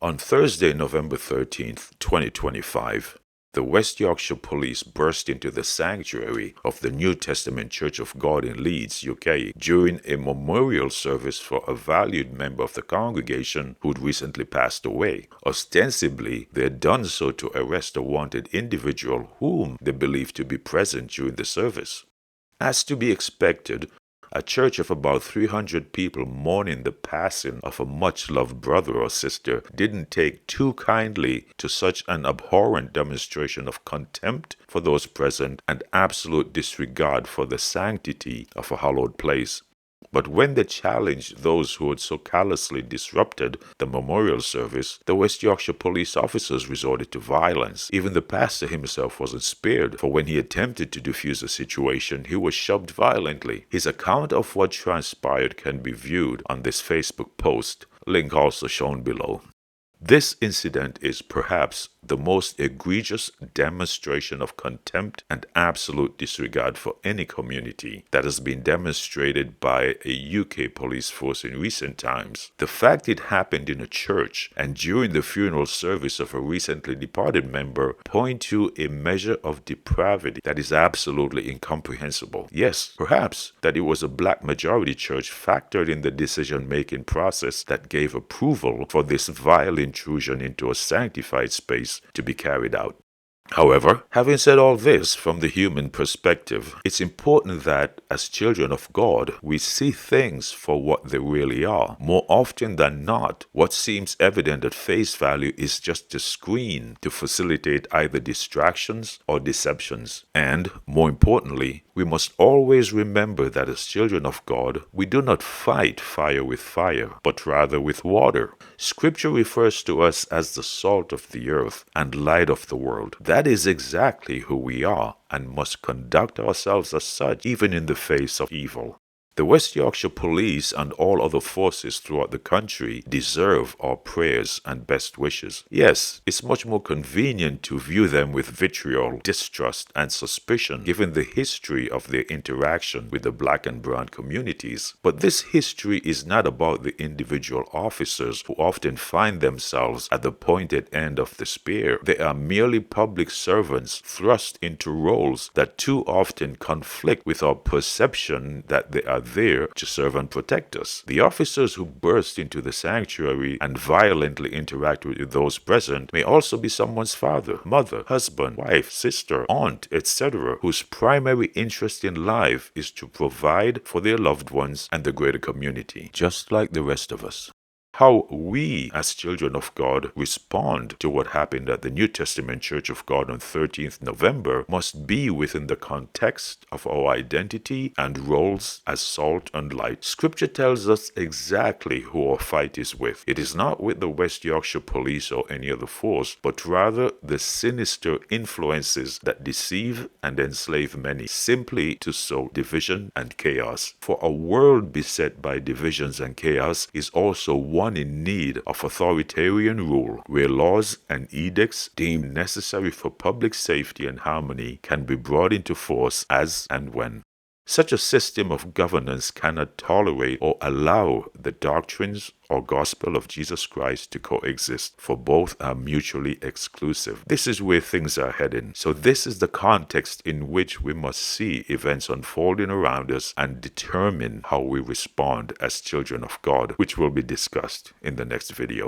On Thursday, November 13th, 2025, the West Yorkshire Police burst into the sanctuary of the New Testament Church of God in Leeds, UK, during a memorial service for a valued member of the congregation who'd recently passed away. Ostensibly, they had done so to arrest a wanted individual whom they believed to be present during the service. As to be expected, a church of about 300 people mourning the passing of a much-loved brother or sister didn't take too kindly to such an abhorrent demonstration of contempt for those present and absolute disregard for the sanctity of a hallowed place. But when they challenged those who had so callously disrupted the memorial service, the West Yorkshire police officers resorted to violence. Even the pastor himself wasn't spared, for when he attempted to defuse the situation, he was shoved violently. His account of what transpired can be viewed on this Facebook post, link also shown below. This incident is perhaps the most egregious demonstration of contempt and absolute disregard for any community that has been demonstrated by a UK police force in recent times. The fact it happened in a church and during the funeral service of a recently departed member point to a measure of depravity that is absolutely incomprehensible. Yes, perhaps that it was a black majority church factored in the decision-making process that gave approval for this vile intrusion into a sanctified space to be carried out. However, having said all this from the human perspective, it's important that as children of God, we see things for what they really are. More often than not, what seems evident at face value is just a screen to facilitate either distractions or deceptions. And, more importantly, we must always remember that as children of God, we do not fight fire with fire, but rather with water. Scripture refers to us as the salt of the earth and light of the world. That is exactly who we are and must conduct ourselves as such, even in the face of evil. The West Yorkshire Police and all other forces throughout the country deserve our prayers and best wishes. Yes, it's much more convenient to view them with vitriol, distrust, and suspicion given the history of their interaction with the black and brown communities. But this history is not about the individual officers who often find themselves at the pointed end of the spear. They are merely public servants thrust into roles that too often conflict with our perception that they are there to serve and protect us. The officers who burst into the sanctuary and violently interact with those present may also be someone's father, mother, husband, wife, sister, aunt, etc., whose primary interest in life is to provide for their loved ones and the greater community, just like the rest of us. How we, as children of God, respond to what happened at the New Testament Church of God on 13th November must be within the context of our identity and roles as salt and light. Scripture tells us exactly who our fight is with. It is not with the West Yorkshire Police or any other force, but rather the sinister influences that deceive and enslave many, simply to sow division and chaos. For a world beset by divisions and chaos is also one in need of authoritarian rule, where laws and edicts deemed necessary for public safety and harmony can be brought into force as and when. Such a system of governance cannot tolerate or allow the doctrines or gospel of Jesus Christ to coexist, for both are mutually exclusive. This is where things are heading. So this is the context in which we must see events unfolding around us and determine how we respond as children of God, which will be discussed in the next video.